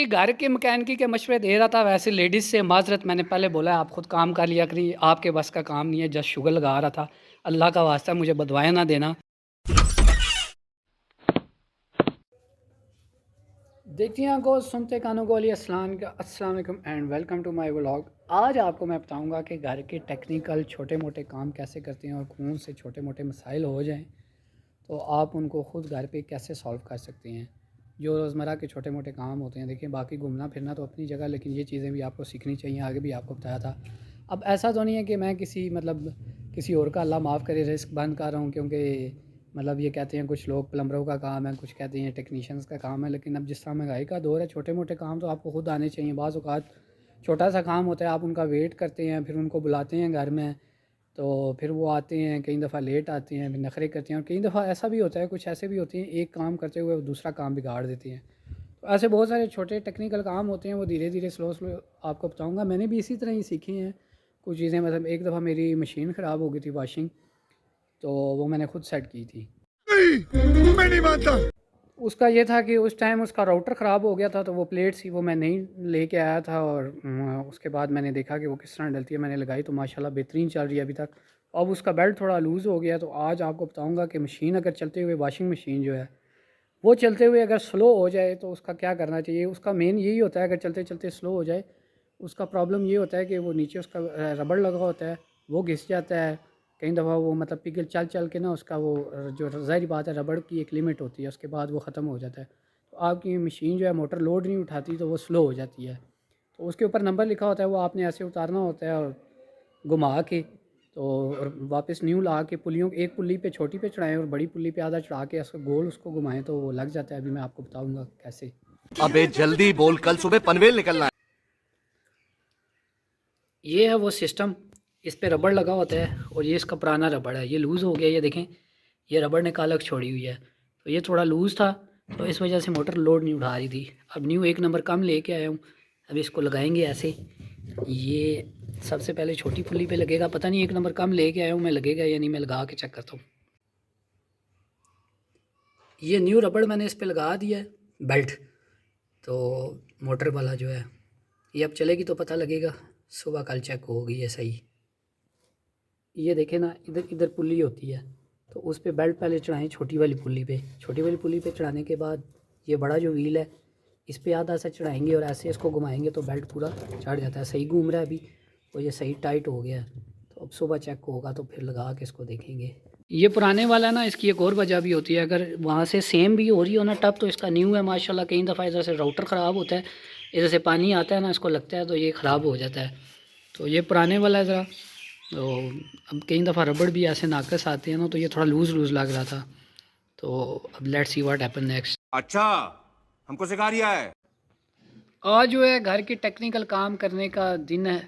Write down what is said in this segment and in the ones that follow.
घर के मैकेनिकी के मशवरे दे रहा था। वैसे लेडीज़ से माजरत, मैंने पहले बोला आप खुद काम कर लिया करिए, आपके बस का काम नहीं है। जस्ट शुगर लगा रहा था। अल्लाह का वास्ता मुझे बदवाया ना देना। देखती हैं को सुनते कानों को अली अस्सलाम वालेकुम and welcome to my vlog. आज आपको मैं बताऊंगा कि घर के टेक्निकल छोटे मोटे काम कैसे करते हैं और खून से छोटे मोटे मसाइल हो जाएं तो आप उनको ख़ुद घर पे कैसे सॉल्व कर सकते हैं। जो रोज़मर्रा के छोटे मोटे काम होते हैं, देखिए बाकी घूमना फिरना तो अपनी जगह, लेकिन ये चीज़ें भी आपको सीखनी चाहिए। आगे भी आपको बताया था। अब ऐसा तो नहीं है कि मैं किसी और का अल्लाह माफ़ करे रिस्क बंद कर रहा हूँ, क्योंकि ये कहते हैं कुछ लोग प्लम्बरों का काम है, कुछ कहते हैं टेक्नीशियंस का काम है। लेकिन अब जिस तरह महंगाई का दौर है, छोटे मोटे काम तो आपको ख़ुद आने चाहिए। बाज़ औक़ात छोटा सा काम होता है, आप उनका वेट करते हैं, फिर उनको बुलाते हैं घर में, तो फिर वो आते हैं, कई दफ़ा लेट आते हैं, फिर नखरे करते हैं। और कई दफ़ा ऐसा भी होता है, कुछ ऐसे भी होते हैं एक काम करते हुए वो दूसरा काम बिगाड़ देते हैं। तो ऐसे बहुत सारे छोटे टेक्निकल काम होते हैं, वो धीरे धीरे स्लो स्लो आपको बताऊंगा। मैंने भी इसी तरह ही सीखी हैं कुछ चीज़ें। एक दफ़ा मेरी मशीन ख़राब हो गई थी, वॉशिंग, तो वो मैंने खुद सेट की थी। नहीं, मैं नहीं मानता। उसका ये था कि उस टाइम उसका राउटर ख़राब हो गया था, तो वो प्लेट थी वो मैं नहीं लेके आया था। और उसके बाद मैंने देखा कि वो किस तरह डलती है, मैंने लगाई तो माशाल्लाह बेहतरीन चल रही है अभी तक। अब उसका बेल्ट थोड़ा लूज़ हो गया। तो आज आपको बताऊंगा कि मशीन अगर चलते हुए, वॉशिंग मशीन जो है वो चलते हुए अगर स्लो हो जाए तो उसका क्या करना चाहिए। उसका मेन यही होता है, अगर चलते चलते स्लो हो जाए उसका प्रॉब्लम ये होता है कि वो नीचे उसका रबड़ लगा होता है, वो घिस जाता है। कई दफ़ा वो पिघल चल चल के ना उसका वो जो ज़ाहिर बात है, रबड़ की एक लिमिट होती है, उसके बाद वो ख़त्म हो जाता है। तो आपकी मशीन जो है मोटर लोड नहीं उठाती, तो वो स्लो हो जाती है। तो उसके ऊपर नंबर लिखा होता है, वो आपने ऐसे उतारना होता है और घुमा के, तो और वापस न्यू ला के पुलियों, एक पुल्ली पे छोटी पे चढ़ाएं और बड़ी पुल्ली पे आधा चढ़ा के उसको गोल उसको घुमाएं तो वो लग जाता है। अभी मैं आपको बताऊंगा कैसे। अबे जल्दी बोल, कल सुबह पनवेल निकलना है। ये है वो सिस्टम, इस पे रबड़ लगा होता है और ये इसका पुराना रबड़ है, ये लूज़ हो गया। ये देखें, ये रबड़ ने कालक छोड़ी हुई है, तो ये थोड़ा लूज़ था, तो इस वजह से मोटर लोड नहीं उठा रही थी। अब न्यू एक नंबर कम लेके आया हूँ। अब इसको लगाएंगे ऐसे। ये सबसे पहले छोटी पुल्ली पे लगेगा, पता नहीं एक नंबर कम लेके आया हूँ मैं, लगेगा या नहीं, मैं लगा के चेक करता हूँ। ये न्यू रबड़ मैंने इस पे लगा दिया है, बेल्ट। तो मोटर वाला जो है ये अब चलेगी तो पता लगेगा, सुबह कल चेक होगी ये सही। ये देखें ना, इधर इधर पुल्ली होती है, तो उस पे बेल्ट पहले चढ़ाएं छोटी वाली पुल्ली पे। छोटी वाली पुल्ली पे चढ़ाने के बाद ये बड़ा जो व्हील है इस पे आधा सा चढ़ाएंगे और ऐसे इसको घुमाएंगे तो बेल्ट पूरा चढ़ जाता है। सही घूम रहा है अभी, तो ये सही टाइट हो गया है। तो अब सुबह चेक होगा तो फिर लगा के इसको देखेंगे। ये पुराने वाला ना, इसकी एक और वजह भी होती है, अगर वहाँ से सेम भी हो रही हो ना टप, तो इसका न्यू है माशाल्लाह। कई दफ़ा इधर से राउटर ख़राब होता है, इधर से पानी आता है ना, इसको लगता है तो ये ख़राब हो जाता है। तो ये पुराने वाला है ज़रा। तो अब कई दफ़ा रबड़ भी ऐसे नाकस आते हैं ना, तो ये थोड़ा लूज़ लूज़ लग रहा था। तो अब let's see what happen next. अच्छा, हमको सिखा रिया है। आज जो है घर के टेक्निकल काम करने का दिन है।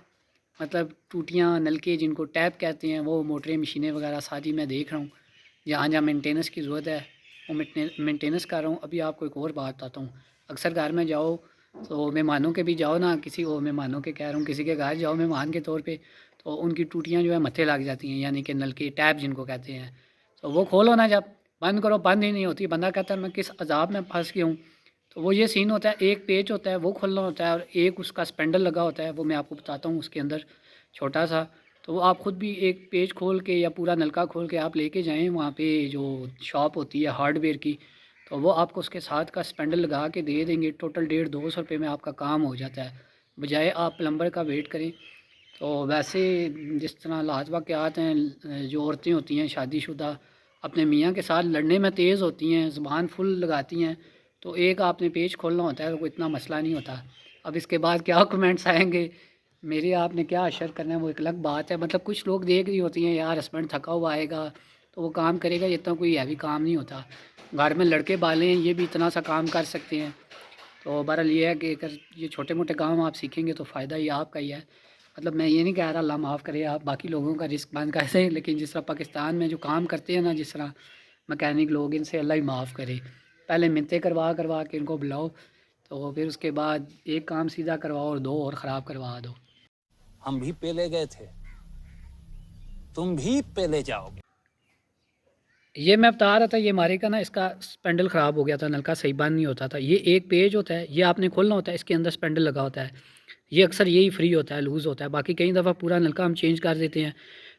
टूटियाँ, नलके जिनको टैप कहते हैं, वो मोटरें, मशीनें वगैरह सारी मैं देख रहा हूँ। जहाँ जहाँ मेंटेनेंस की ज़रूरत है वो मेंटेनेंस कर रहा हूँ। अभी आपको एक और बात बताता हूँ। अक्सर घर में जाओ तो मेहमानों के भी जाओ ना, किसी को मेहमानों के कह रहा हूँ, किसी के घर जाओ मेहमान के तौर पे, तो उनकी टूटियाँ जो है मत्थे लग जाती हैं, यानी कि नल के टैप जिनको कहते हैं। तो वो खोलो ना, जब बंद करो बंद ही नहीं होती। बंदा कहता है मैं किस अजाब में फंस गया हूँ। तो वो ये सीन होता है, एक पेच होता है वो खोलना होता है और एक उसका स्पेंडल लगा होता है, वो मैं आपको बताता हूँ उसके अंदर छोटा सा। तो वो आप ख़ुद भी एक पेज खोल के या पूरा नलका खोल के आप लेके जाएँ वहाँ पे जो शॉप होती है हार्डवेयर की, तो वो आपको उसके साथ का स्पेंडल लगा के दे देंगे। टोटल 150-200 रुपये में आपका काम हो जाता है, बजाय आप प्लम्बर का वेट करें। तो वैसे जिस तरह लाजवा के आते हैं, जो औरतें होती हैं शादीशुदा, अपने मियाँ के साथ लड़ने में तेज़ होती हैं, ज़ुबान फुल लगाती हैं, तो एक आपने पेज खोलना होता है तो कोई इतना मसला नहीं होता। अब इसके बाद क्या कमेंट्स आएंगे, मेरे आपने क्या अशर करना है वो एक अलग बात है। कुछ लोग देख रही होती हैं यार हस्बैंड थका हुआ आएगा तो वो काम करेगा, ये इतना कोई हैवी काम नहीं होता। घर में लड़के बाले हैं, ये भी इतना सा काम कर सकते हैं। तो बहरहाल ये है कि अगर ये छोटे मोटे काम आप सीखेंगे तो फ़ायदा ही आपका ही है। मैं ये नहीं कह रहा अल्लाह माफ़ करे आप बाकी लोगों का रिस्क बंद कर दें, लेकिन जिस तरह पाकिस्तान में जो काम करते हैं ना, जिस तरह मैकेनिक लोग, इनसे अल्लाह ही माफ़ करे। पहले मिन्नतें करवा करवा के इनको बुलाओ, तो फिर उसके बाद एक काम सीधा करवाओ और दो और ख़राब करवा दो। हम भी पेले गए थे, तुम भी पेले जाओगे। ये मैं बता रहा था, ये हमारे का ना इसका स्पेंडल ख़राब हो गया था, नलका सही बंद नहीं होता था। ये एक पेज होता है, ये आपने खोलना होता है, इसके अंदर स्पेंडल लगा होता है। ये अक्सर यही फ्री होता है, लूज़ होता है। बाकी कई दफ़ा पूरा नलका हम चेंज कर देते हैं,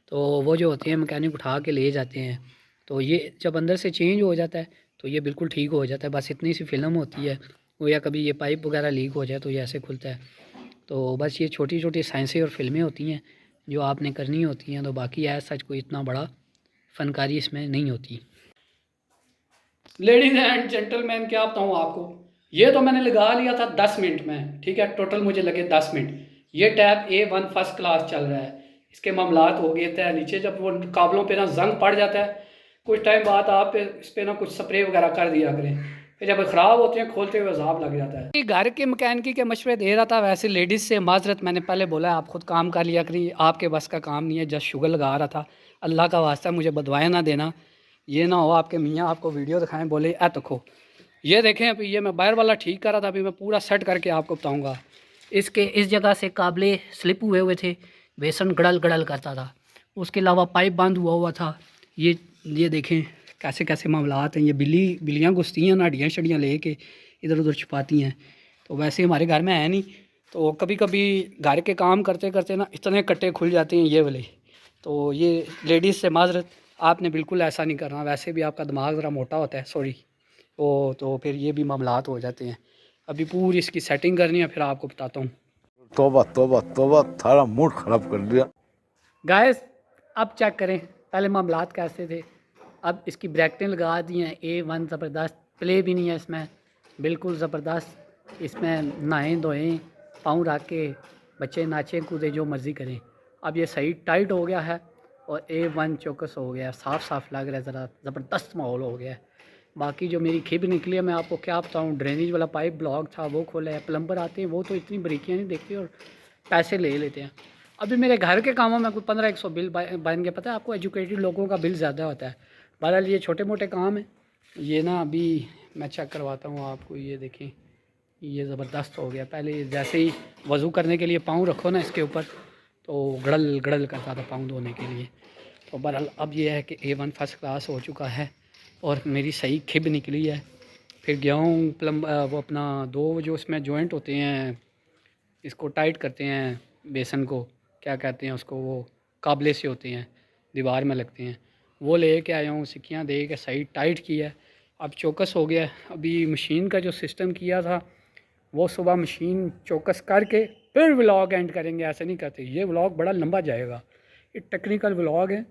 तो वो जो होते हैं मैकेनिक उठा के ले जाते हैं। तो ये जब अंदर से चेंज हो जाता है तो ये बिल्कुल ठीक हो जाता है। बस इतनी सी फिल्म होती है वो, या कभी ये पाइप वगैरह लीक हो जाए तो ये ऐसे खुलता है। तो बस ये छोटी छोटी साइंसें और फिल्में होती हैं जो आपने करनी होती हैं। तो बाकी ऐसा सच कोई इतना बड़ा फ़नकारी इसमें नहीं होती। लेडीज़ एंड जेंटलमैन, क्या बताऊँ आपको, ये तो मैंने लगा लिया था 10 मिनट में, ठीक है। टोटल मुझे लगे 10 मिनट। ये टैप A1 फर्स्ट क्लास चल रहा है, इसके मामलात हो गए थे नीचे। जब वो काबलों पे ना जंग पड़ जाता है, कुछ टाइम बाद आप इस पर ना कुछ स्प्रे वगैरह कर दिया करें, फिर जब ख़राब होते हैं खोलते हुए अजाब लग जाता है। घर के मैकेनिकी के मशवरे दे रहा था, वैसे लेडीज़ से माजरत, मैंने पहले बोला आप खुद काम कर लिया करिए, आपके बस का काम नहीं है। जस्ट शुगर लगा रहा था, अल्लाह का वास्ता मुझे बदवाएँ ना देना। ये ना हो आपके मियाँ आपको वीडियो दिखाएं बोले ए तको। ये देखें, अभी ये मैं बाहर वाला ठीक कर रहा था, अभी मैं पूरा सेट करके आपको बताऊंगा। इसके इस जगह से काबले स्लिप हुए हुए थे, बेसन गड़ल गड़ल करता था। उसके अलावा पाइप बंद हुआ हुआ था। ये देखें कैसे कैसे मामलात हैं। ये बिल्लियाँ घुसती हैं ना, हड्डियाँ शडियाँ ले के इधर उधर छुपाती हैं। तो वैसे हमारे घर में है नहीं, तो कभी कभी घर के काम करते करते ना इतने कट्टे खुल जाते हैं ये वाले। तो ये लेडीज़ से माजरत, आपने बिल्कुल ऐसा नहीं करना। वैसे भी आपका दिमाग ज़रा मोटा होता है, सॉरी। तो फिर ये भी मामलात हो जाते हैं। अभी पूरी इसकी सेटिंग करनी है, फिर आपको बताता हूँ। तौबा तौबा तौबा, थारा मूड खराब कर दिया। गाइस अब चेक करें पहले मामलात कैसे थे। अब इसकी ब्रैकेटें लगा दी हैं A1, ज़बरदस्त। प्ले भी नहीं है इसमें, बिल्कुल ज़बरदस्त। इसमें नहाएं धोएं, पाँव रख के बच्चे नाचें कूदें, जो मर्ज़ी करें। अब ये सही टाइट हो गया है और A1 चौकस हो गया, साफ़ साफ़ लग रहा है, ज़रा ज़बरदस्त माहौल हो गया है। बाकी जो मेरी खिब निकली है, मैं आपको क्या बताऊँ। ड्रेनेज वाला पाइप ब्लॉक था, वो खोला है। प्लम्बर आते हैं वो तो इतनी बारीकियाँ नहीं देखते और पैसे ले लेते हैं। अभी मेरे घर के कामों में कोई 1500 बिल बन गया। पता है आपको, एजुकेटेड लोगों का बिल ज़्यादा होता है। बहरहाल ये छोटे मोटे काम हैं। ये ना अभी मैं चेक करवाता हूँ आपको। ये देखें, ये ज़बरदस्त हो गया। पहले जैसे ही वज़ू करने के लिए पाँव रखो ना इसके ऊपर, तो गड़ल गड़ल करता था पाँव धोने के लिए। तो बहरहाल अब ये है कि A1 फर्स्ट क्लास हो चुका है और मेरी सही खिब निकली है। फिर गया हूँ वो अपना दो जो इसमें जॉइंट होते हैं, इसको टाइट करते हैं, बेसन को क्या कहते हैं उसको, वो काबले से होते हैं, दीवार में लगते हैं। वो ले के आया हूँ, सिक्कियाँ दे के सही टाइट किया है। अब चौकस हो गया है। अभी मशीन का जो सिस्टम किया था वो सुबह मशीन चौकस करके फिर व्लॉग एंड करेंगे। ऐसे नहीं करते, ये व्लॉग बड़ा लंबा जाएगा। ये टेक्निकल व्लॉग है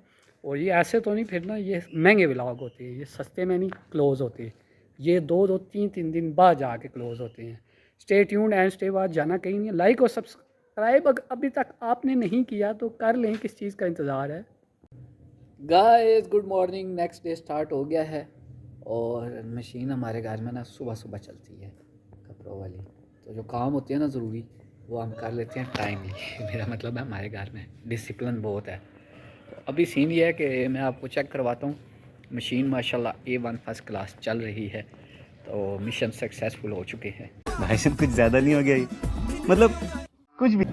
और ये ऐसे तो नहीं, फिर ना ये महंगे व्लॉग होते हैं, ये सस्ते में नहीं क्लोज़ होते। ये 2-2 3-3 दिन बाद जाके क्लोज़ होते हैं। स्टे ट्यून्ड एंड स्टे बाद जाना कहीं नहीं है। लाइक और सब्सक्राइब अभी तक आपने नहीं किया तो कर लें, किस चीज़ का इंतज़ार है। Guys good morning, next day start हो गया है और मशीन हमारे घर में ना सुबह सुबह चलती है कपड़ों वाली। तो जो काम होते हैं ना ज़रूरी, वो हम कर लेते हैं टाइमली। मेरा मतलब है हमारे घर में डिसिप्लिन बहुत है। तो अभी सीन ये है कि मैं आपको चेक करवाता हूँ। मशीन माशाल्लाह A1 फर्स्ट क्लास चल रही है। तो मिशन सक्सेसफुल हो चुके हैं। भाई साहब कुछ ज़्यादा नहीं हो गया ये? मतलब कुछ भी।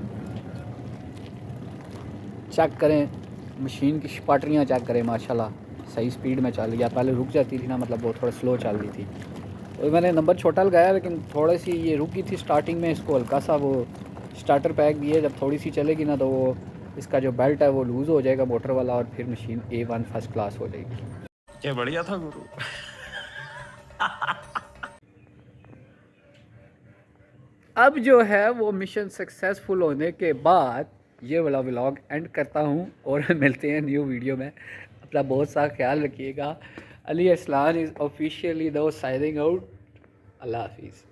चेक करें मशीन की शपाटरियाँ, चेक करें माशाल्लाह सही स्पीड में चल गया। पहले रुक जाती थी ना, मतलब वो थोड़ा स्लो चल रही थी। तो मैंने नंबर छोटा लगाया, लेकिन थोड़ी सी ये रुकी थी स्टार्टिंग में। इसको हल्का सा वो स्टार्टर पैक दिए, जब थोड़ी सी चलेगी ना तो वो इसका जो बेल्ट है वो लूज़ हो जाएगा मोटर वाला, और फिर मशीन A1 फर्स्ट क्लास हो जाएगी। क्या बढ़िया था गुरु। अब जो है वो मिशन सक्सेसफुल होने के बाद ये वाला व्लॉग एंड करता हूँ और मिलते हैं न्यू वीडियो में। अपना बहुत सा ख्याल रखिएगा। अली अरसलान इज़ ऑफिशियली दो साइनिंग आउट। अल्लाह हाफिज़।